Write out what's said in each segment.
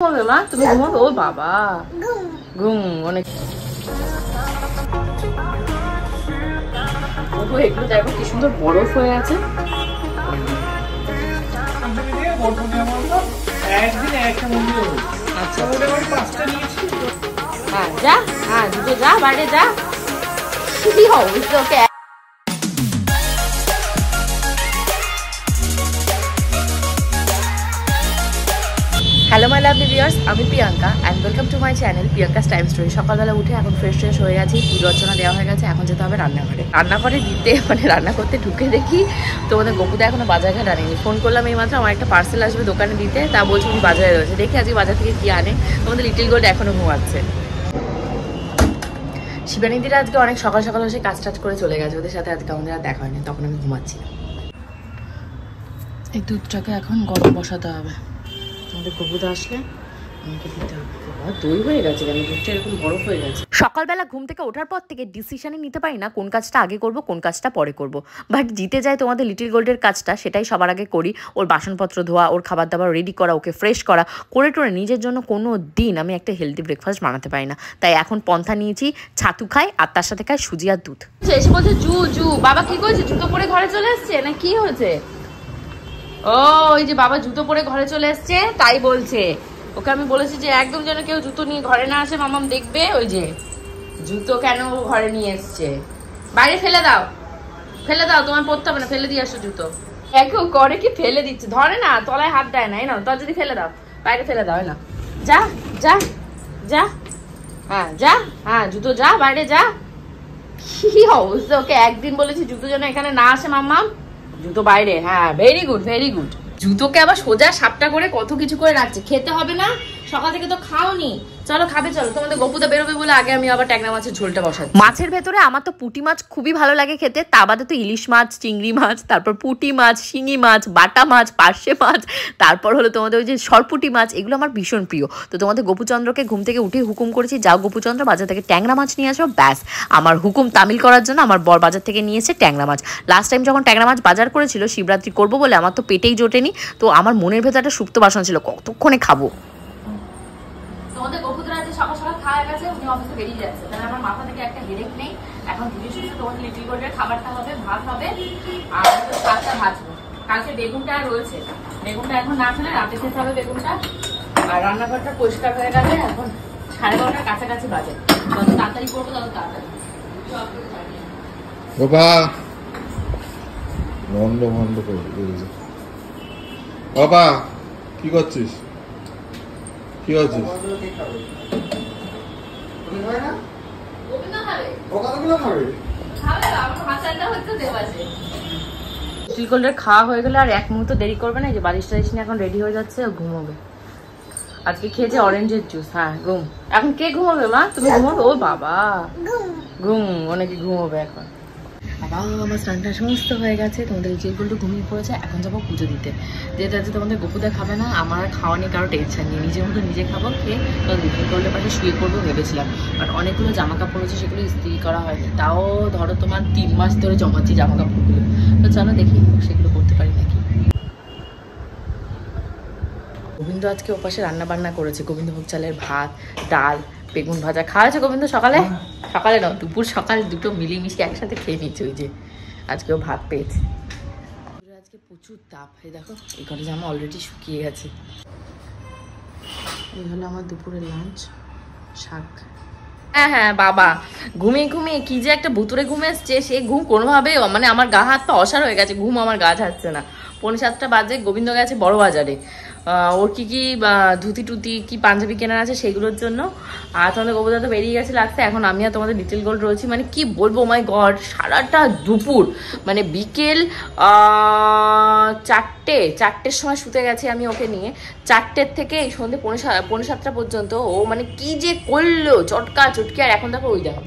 হবে মা, তুমি ঘুমাবে? ও বাবা, ঘুম অনেক। এগুলো দেখো কি সুন্দর বরফ হয়ে আছে। আচ্ছা হ্যাঁ যা, হ্যাঁ দুটো যা, বাইরে যা। কি অবস্থা ওকে। হ্যালো মাই লাভলি ভিউয়ার্স, আমি Priyanka and welcome to my channel Priyanka's time story. সকালবেলা উঠে এখন ফ্রেশ হয়ে গেছি, পুজো অর্চনা দেওয়া হয়ে গেছে। এখন যেতে হবে রান্নাঘরে দিতে, মানে রান্না করতে ঢুকে দেখি তোমাদের গপুদা এখনো বাজার ঘাট আনেনি। ফোন করলাম এই মাত্র, আমার একটা পার্সেল আসবে দোকানে দিতে, তা বলছি উনি বাজারে রয়েছে। দেখি আজকে বাজার থেকে কি আনে। তোমাদের লিটিল গোল্ড এখনো ঘুমাচ্ছে। শিবানীদিরা আজকে অনেক সকাল সকাল এসে কাজ টাজ করে চলে গেছে, ওদের সাথে আজকে আমাদের আর দেখা হয়নি, তখন আমি ঘুমাচ্ছি। এই দুধটাকে এখন গরম বসাতে হবে, আমাদের গপুদা আসলে আমাকে দিতে হবে। দই হয়ে গেছে কেন, দুধটা এরকম বরফ হয়ে গেছে। সকালবেলা ঘুম থেকে ওঠার পর থেকে ডিসিশনই নিতে পারি না কোন কাজটা আগে করব কোন কাজটা পরে করব। বাট জিতে যায় তোমাদের লিটিল গোল্ডের কাজটা, সেটাই সবার আগে করি। ওর বাসনপত্র ধোয়া, ওর খাবার দাবার রেডি করা, ওকে ফ্রেশ করা, করে টোরে নিজের জন্য কোনো দিন আমি একটা হেলদি ব্রেকফাস্ট বানাতে পারি না। তাই এখন পন্থা নিয়েছি, ছাতু খাই আর তার সাথে খাই সুজি আর দুধ। এসে বলছে জু বাবা কি করেছে, জুতো পরে ঘরে চলে এসছে না কি হয়েছে? ও ওই যে বাবা জুতো পরে ঘরে চলে এসছে তাই বলছে। ওকে আমি বলেছি যে একদম যেন কেউ জুতো নিয়ে ঘরে না আসে, মামাম দেখবে। ওই যে জুতো কেন ঘরে নিয়ে এসছে, বাইরে ফেলে দাও তোমার পড়তে হবে না, ফেলে দিয়ে আসো জুতো। একও করে কি ফেলে দিচ্ছে, ধরে না, তলায় হাত দেয় না। এই না তোর যদি ফেলে দাও, বাইরে ফেলে দাও। না যা যা যা, হ্যাঁ যা, হ্যাঁ জুতো যা, বাইরে যা। কি অবস্থা, ওকে একদিন বলেছি জুতো যেন এখানে না আসে মাম্মাম, জুতো বাইরে। হ্যাঁ ভেরি গুড ভেরি গুড। জুতোকে আবার সোজা সাপটা করে কত কিছু করে রাখছে। খেতে হবে না, সকাল থেকে তো খাওনি, চলো খাবে চলো। তোমাদের গপুদা বেরোবে বলে আগে আমি আবার ট্যাংরা মাছের ঝোলটা বসাচ্ছি। মাছের ভেতরে আমার তো পুঁটি মাছ খুবই ভালো লাগে খেতে, তা বাদে তো ইলিশ মাছ, চিংড়ি মাছ, তারপর পুঁটি মাছ, শিঙি মাছ, বাটা মাছ, পার্শে মাছ, তারপর হলো তোমাদের ওই যে সরপুটি মাছ, এগুলো আমার ভীষণ প্রিয়। তো তোমাদের গপুচন্দ্রকে ঘুম থেকে উঠে হুকুম করেছি, যাও গপুচন্দ্র বাজার থেকে ট্যাংরা মাছ নিয়ে আসো। ব্যাস, আমার হুকুম তামিল করার জন্য আমার বর বাজার থেকে নিয়েছে ট্যাংরা মাছ। লাস্ট টাইম যখন ট্যাংরা মাছ বাজার করেছিল শিবরাত্রি করবো বলে, আমার তো পেটেই জোটেনি, তো আমার মনের ভেতরে একটা সুপ্ত বাসনা ছিল কতক্ষণে খাবো। তোমাদের গপুদরা আজকে সকাল সকাল খাওয়া গেছে, উনি অফিসে বেরিয়ে যাচ্ছে, তাহলে আমার মাথা থেকে একটা হেডেক নেই। এখন ধীরে সুস্থে তোমাদের লিটিল গোল্ডের খাবারটা হবে, ভাত হবে আর শাকটা ভাজবো। কালকে বেগুনটা রয়েছে, বেগুনটা এখন না খেলে রাতে খেতে হবে বেগুনটা। আর রান্নাঘরটা পরিষ্কার হয়ে গেছে, এখন 12:30টার কাছাকাছি বাজে। যত তাড়াতাড়ি করবো তত তাড়াতাড়ি। বাবা বন্ধ করে বাবা কি করছিস, কি করছিস? লিটিল গোল্ডের খাওয়া হয়ে গেলে আর এক মুহূর্ত দেরি করবে না, যে বালিশ টালিশ নিয়ে এখন রেডি হয়ে যাচ্ছে, ঘুমোবে। আজকে খেয়েছে অরেঞ্জের জুস। হ্যাঁ ঘুম। এখন কে ঘুমাবে মা, তুমি ঘুমাবে? ও বাবা, ঘুম অনেকে ঘুমোবে এখন। আমার স্নানটা সমস্ত হয়ে গেছে, তোমাদের লিটিল গোল্ড ঘুমিয়ে পড়েছে। এখন যাবো পুজো দিতে। যেতে যেতে তোমাদের গপুদা খাবে না, আমার খাওয়া নিয়ে কারো টেনশন নেই, নিজের মতো নিজে খাবো। খেয়ে তোমাদের লিটিল গোল্ডের পাশে শুয়ে পড়বো ভেবেছিলাম, বাট অনেকগুলো জামা কাপড় রয়েছে, সেগুলো ইস্ত্রি করা হয়নি। তাও ধরো তোমার 3 মাস ধরে জমাচ্ছি জামা কাপড়গুলো, তো চলো দেখি সেগুলো করতে পারি নাকি। গোবিন্দ আজকে ওপাশে রান্না বান্না করেছে, গোবিন্দভোগ চালের ভাত, ডাল, বেগুন ভাজা খাওয়াছে গোবিন্দ সকালে। সকালে নাও, দুপুর সকাল দুটো মিলিয়ে একসাথে খেয়ে নিচ্ছে। ওই যে আজকেও ভাত পেয়েছে। আজকে প্রচুর তাপ, এই দেখো এই ঘরে জামা অলরেডি শুকিয়ে গেছে। এই হলো আমার দুপুরের লাঞ্চ, শাক। হ্যাঁ বাবা ঘুমিয়ে কি যে একটা ভুতুরে ঘুম এসছে, সেই ঘুম কোনোভাবে মানে আমার গা হাত পা অসার হয়ে গেছে, ঘুম আমার গা ছাড়ছে না। 6:45 বাজে, গোবিন্দ গেছে বড় বাজারে, ওর কি ধুতি টুতি কি পাঞ্জাবি কেনার আছে সেগুলোর জন্য। আর তোমাদের গপুদা তো বেরিয়ে গেছে লাগছে। এখন আমি আর তোমাদের লিটিল গোল্ড রয়েছি, মানে কি বলবো, মাই গড, সারাটা দুপুর মানে বিকেল 4টের সময় শুতে গেছি আমি ওকে নিয়ে। 4টের থেকে এই সন্ধ্যে 6:45 পর্যন্ত ও মানে কি যে করলো, চটকা চটকি। আর এখন দেখো ওই দেখো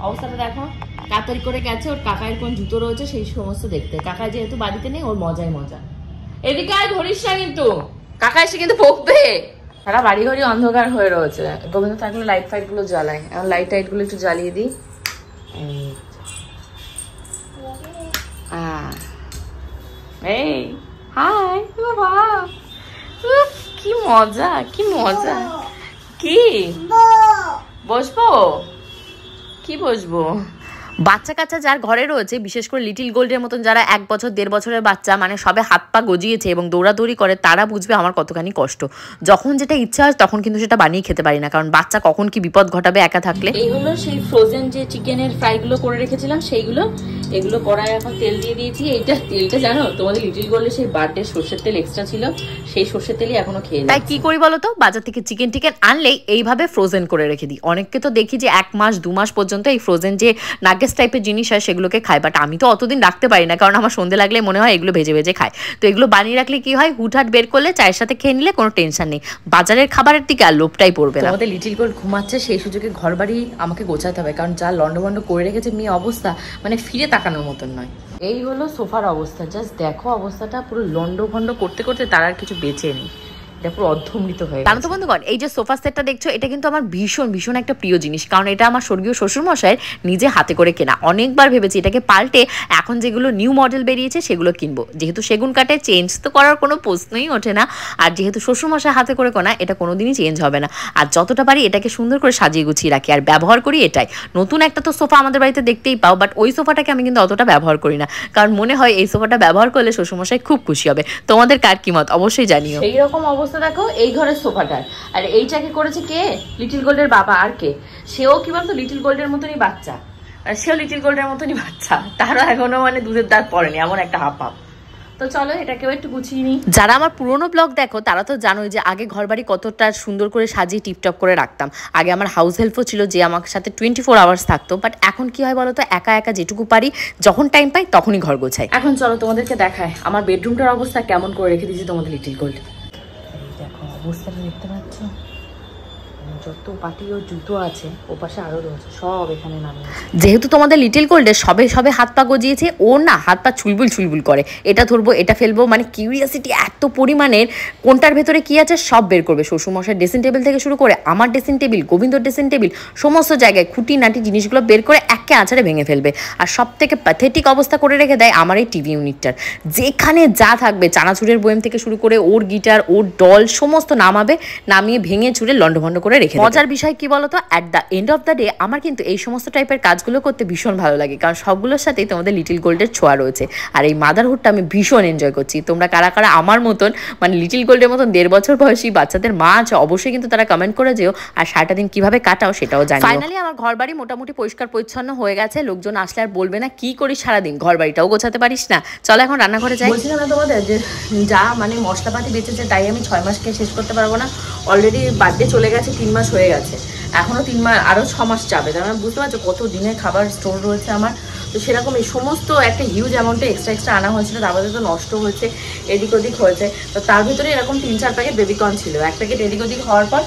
অবস্থাটা দেখো, তাড়াতাড়ি করে গেছে ওর কাকায়ের কোন জুতো রয়েছে সেই সমস্ত দেখতে। কাকা যেহেতু বাড়িতে নেই, ওর মজাই মজা। এদিকে আর ধরিস না কিন্তু, কাকা এসে কিন্তু বকবে। সারা বাড়ি ঘড়ি অন্ধকার হয়ে রয়েছে, গোবিন্দ থাকলে লাইট ফাইট গুলো জ্বালায়। এখন লাইট টাইট গুলো একটু জ্বালিয়ে দিই। এই হাই বাবা, কি মজা, কি মজা। কি বসবো, কি বসবো? বাচ্চা কাচ্চা যার ঘরে রয়েছে, বিশেষ করে লিটিল গোল্ডের মতন যারা 1 বছর 1.5 বছরের বাচ্চা, মানে সবে হাত পা গজিয়েছে এবং দৌড়াদৌড়ি করে, তারা বুঝবে আমার কতখানি কষ্ট। যখন যেটা ইচ্ছা হয় তখন কিন্তু সেটা বানিয়ে খেতে পারি না, কারণ বাচ্চা কখন কি বিপদ ঘটাবে একা থাকলে। এই হলো সেই ফ্রোজেন যে চিকেনের ফ্রাইগুলো করে রেখেছিলাম, সেইগুলো। এগুলো কড়াই এখন তেল দিয়ে দিয়েছি। এইটা তেলটা জানো, তোমাদের লিটিল গোল্ডে সেই বার্থডে সর্ষের তেল এক্সট্রা ছিল, সেই সর্ষের তেলই এখনো খেয়ে। তাই কি করি বলো তো, বাজার থেকে চিকেন টিকেন আনলেই এইভাবে ফ্রোজেন করে রেখে দিই। অনেককে তো দেখি যে 1 মাস 2 মাস পর্যন্ত এই ফ্রোজেন যে নাগেটস টাইপের জিনিস হয় সেগুলোকে খায়, বাট আমি তো অতদিন রাখতে পারি না, কারণ আমার সন্ধে লাগলে মনে হয় এগুলো ভেজে ভেজে খায়। তো এগুলো বানিয়ে রাখলে কি হয়, হুটহাট বের করলে চায়ের সাথে খেয়ে নিলে কোনো টেনশন নেই, বাজারের খাবারের দিকে আর লোভটাই পড়বে না। আমাদের লিটিল গোল্ড ঘুমাচ্ছে, সেই সুযোগে ঘর বাড়ি আমাকে গোছাতে হবে, কারণ যা লন্ডভন্ড করে রেখেছে মেয়ে, অবস্থা মানে ফিরে তাকানোর মতন নয়। এই হলো সোফার অবস্থা, জাস্ট দেখো অবস্থাটা, পুরো লন্ডভন্ড করতে করতে তার আর কিছু বেঁচে নেই, এটা পুরো অর্ধমৃত হয়ে গেছে। তো বন্ধুগণ, এই যে সোফা সেটটা দেখছো, এটা কিন্তু আমার ভীষণ ভীষণ একটা প্রিয় জিনিস, কারণ এটা আমার স্বর্গীয় শ্বশুরমশাইয়ের নিজে হাতে করে কেনা। অনেকবার ভেবেছি এটাকে পাল্টে এখন যেগুলো নিউ মডেল বেরিয়েছে সেগুলো কিনবো, যেহেতু সেগুন কাঠে চেঞ্জ তো করার কোনো প্রশ্নই ওঠে না, আর যেহেতু শ্বশুরমশাই হাতে করে কেনা, এটা কোনোদিনই চেঞ্জ হবে না। আর যতটা পারি এটাকে সুন্দর করে সাজিয়ে গুছিয়ে রাখি আর ব্যবহার করি এটাই। নতুন একটা তো সোফা আমাদের বাড়িতে দেখতেই পাও, বাট ওই সোফাটাকে আমি কিন্তু অতটা ব্যবহার করি না, কারণ মনে হয় এই সোফাটা ব্যবহার করলে শ্বশুরমশাই খুব খুশি হবে। তোমাদের কার কি মত অবশ্যই জানিও। এই রকম অবস্থা দেখো এই ঘরের সোফাটার, আর এইটাকে করেছে কে, লিটিল গোল্ডের বাবা। আর কে, সেও কি বলতো লিটিল গোল্ডের মতনই বাচ্চা, আর সেও লিটিল গোল্ডের মতনই বাচ্চা, তারও এখনো মানে দুধের দাঁত পড়েনি, এমন একটা হাফ হাফ। তো চলো এটাকেও একটু গুছিয়ে নিই। যারা আমার পুরোনো ব্লগ দেখো তারা তো জানোই যে আগে ঘরবাড়ি কতটা সুন্দর করে সাজিয়ে টিপটপ করে রাখতাম। আগে আমার হাউস হেল্পও ছিল যে আমার সাথে 24 আওয়ার্স থাকতো, বাট এখন কি হয় বলো তো, একা একা যেটুকু পারি যখন টাইম পাই তখনই ঘর গোছাই। এখন চলো তোমাদেরকে দেখায় আমার বেডরুমটার অবস্থা কেমন করে রেখে দিয়েছি তোমাদের লিটিল গোল্ড। দেখো অবস্থাটা দেখতে পাচ্ছ, যত পাটি ও জুতো আছে ও পাশে আরো রয়েছে, সব এখানে নামিয়ে। যেহেতু তোমাদের লিটিল গোল্ডে সবে সবে হাত পা গজিয়েছে, ও না হাত পা ছুলবুল ছুলবুল করে, এটা ধরবো এটা ফেলবো, মানে কিউরিয়াসিটি এত পরিমাণের, কোনটার ভেতরে কি আছে সব বের করবে। শ্বশুরমশাইয়ের ড্রেসিং টেবিল থেকে শুরু করে আমার ড্রেসিং টেবিল, গোবিন্দর ড্রেসিং টেবিল, সমস্ত জায়গায় খুঁটি নাটি জিনিসগুলো বের করে একে আছাড়ে ভেঙে ফেলবে। আর সব থেকে প্যাথেটিক অবস্থা করে রেখে দেয় আমার এই টিভি ইউনিটটার, যেখানে যা থাকবে চানাচুরের বয়াম থেকে শুরু করে ওর গিটার, ওর ডল, সমস্ত নামাবে, নামিয়ে ভেঙে চুরে লন্ডভন্ড করে রেখে। মজার বিষয় কি বলতো, at the end of the day আমার কিন্তু এই সমস্ত টাইপের কাজগুলো করতে ভীষণ ভালো লাগে, কারণ সবগুলোর সাথেই তোমাদের লিটিল গোল্ডের ছোঁয়া রয়েছে। আর এই মাদারহুডটা আমি ভীষণ এনজয় করছি। তোমরা কারা কারা আমার মতন মানে লিটিল গোল্ডের মতন 1.5 বছর বয়সী বাচ্চাদের মা আছে, অবশ্যই কিন্তু তারা কমেন্ট করে যেও, আর সারাটা দিন কিভাবে কাটাও সেটাও জানি। ফাইনালি আমার ঘর বাড়ি মোটামুটি পরিষ্কার পরিচ্ছন্ন হয়ে গেছে, লোকজন আসলে আর বলবে না কি করিস সারাদিন, ঘর বাড়িটাও গোছাতে পারিস না। চলো এখন রান্নাঘরে যাই। বলছিলাম না তোমাদের যে যা মানে মশলাপাতি বেঁচেছে তাই আমি 6 মাস খেয়ে শেষ করতে পারবো না। অলরেডি বার্থডে চলে গেছে, 3 মাস হয়ে গেছে, এখনো 3 মাস, আরো 6 মাস যাবে। তার মানে বুঝতে পারছো কত দিনের খাবার স্টোর রয়েছে আমার। তো সেরকম এই সমস্ত একটা হিউজ অ্যামাউন্টে এক্সট্রা আনা হয়েছিল, তারপরে তো নষ্ট হয়েছে, এদিক ওদিক হয়েছে। তো তার ভিতরে এরকম 3-4 প্যাকেট বেবিকর্ন ছিল, 1 প্যাকেট এদিক ওদিক হওয়ার পর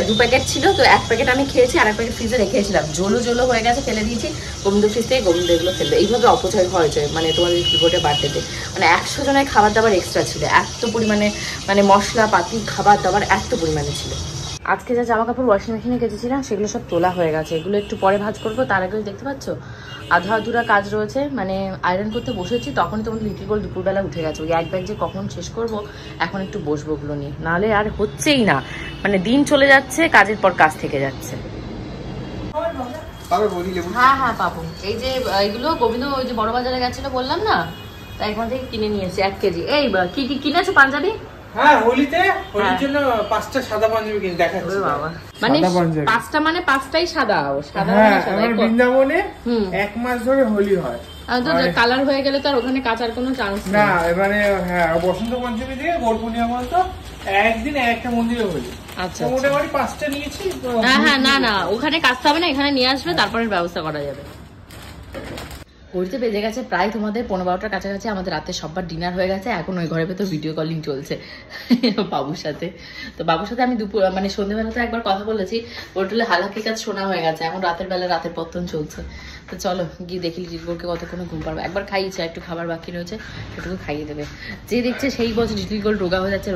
2 প্যাকেট ছিল। তো 1 প্যাকেট আমি খেয়েছি, আর 1 প্যাকেট ফ্রিজে রেখেছিলাম, জলো হয়ে গেছে, ফেলে দিয়েছি। গোবিন্দ ফ্রিজ থেকে গোবিন্দ এগুলো ফেলবে, এইভাবে অপচয় হয়েছে মানে তোমাদের রিপোর্টের বার্থডেতে। মানে 100 জনের খাবার দাবার এক্সট্রা ছিল, এত পরিমাণে মানে মশলাপাতি খাবার দাবার এত পরিমাণে ছিল। আজকে যা জামা কাপড় ওয়াশিং মেশিনে কেচেছিলাম সেগুলো সব তোলা হয়ে গেছে, এগুলো একটু পরে ভাঁজ করবো। তার আগে দেখতে পাচ্ছ আধা আধুরা কাজ রয়েছে, মানে আয়রন করতে বসেছি তখনই তোমাদের লিটিল গোল্ড দুপুরবেলা উঠে গেছে। ওই 1 ব্যাগ যে কখন শেষ করব, এখন একটু বসবো ওগুলো নিয়ে, নাহলে আর হচ্ছেই না, মানে দিন চলে যাচ্ছে, কাজের পর কাজ থেকে যাচ্ছে। হ্যাঁ হ্যাঁ পাবো, এই যে এইগুলো গোবিন্দ ওই যে বড় বাজারে গেছিল বললাম না, তাই এখান থেকে কিনে নিয়েছি 1 কেজি। এই কি কি কিনেছো পাঞ্জাবি? হ্যাঁ হোলিতে, হোলির জন্য 5টা সাদা পাঞ্জাবি কিনে দেখাচ্ছি। ওরে বাবা, মানে 5টা মানে 5টাই সাদা, সাদা মানে সাদা। আমার বৃন্দাবনে 1 মাস ধরে হোলি হয়, তো কালার হয়ে গেলে তো আর ওখানে কাচার কোনো চান্স না। মানে হ্যাঁ বসন্ত পঞ্চমী থেকে গৌর পূর্ণিমা পর্যন্ত একদিন একটা মন্দিরে হোলি। আচ্ছা মোটামুটি 5টা নিয়েছি। হ্যাঁ না ওখানে কাচতে হবে না, এখানে নিয়ে আসবে, তারপরে ব্যবস্থা করা যাবে। ঘড়িতে বেজে গেছে প্রায় তোমাদের 15-12টার কাছাকাছি। আমাদের রাতে সবার ডিনার হয়ে গেছে, এখন ওই ঘরের ভেতর ভিডিও কলিং চলছে বাবুর সাথে। তো বাবুর সাথে আমি দুপুর মানে সন্ধ্যেবেলা তো একবার কথা বলেছি, ওর টুলে হালাকি কাজ শোনা হয়ে গেছে, এখন রাতের বেলা রাতের পত্তন চলছে। তো চলো গিয়ে দেখি লিটিলগোলকে কতক্ষণে ঘুম পারবো। একবার খাইয়েছে, একটু খাবার বাকি রয়েছে, সেটুকু খাইয়ে দেবে। যে দেখছে সেই বছর লিটিলগোল রোগা হয়ে যাচ্ছে।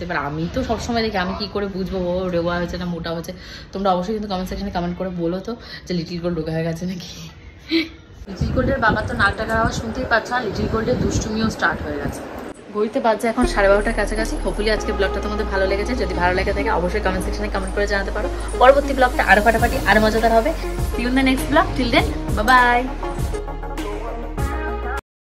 এবার আমি তো সবসময় দেখি, আমি কি করে বুঝবো ও রোগা হয়েছে না মোটা হয়েছে? তোমরা অবশ্যই কিন্তু কমেন্ট সেকশনে কমেন্ট করে বলো তো যে লিটিলগোল রোগা হয়ে গেছে নাকি। লিটিল গোল্ডের বাবা তো নাক ডাকার আওয়াজ শুনতেই পাচ্ছ, আর লিটিল গোল্ডের দুষ্টুমিও স্টার্ট হয়ে গেছে। ঘড়িতে বাজছে এখন 12:30টার কাছাকাছি। হোপফুলি আজকে ব্লগটা তোমাদের ভালো লেগেছে। যদি ভালো লেগে থাকে অবশ্যই কমেন্ট সেকশনে কমেন্ট করে জানাতে পারো। পরবর্তী ব্লগটা আরো ফাটাফাটি আরো মজাদার হবে। See you in the next vlog. Till then, bye bye.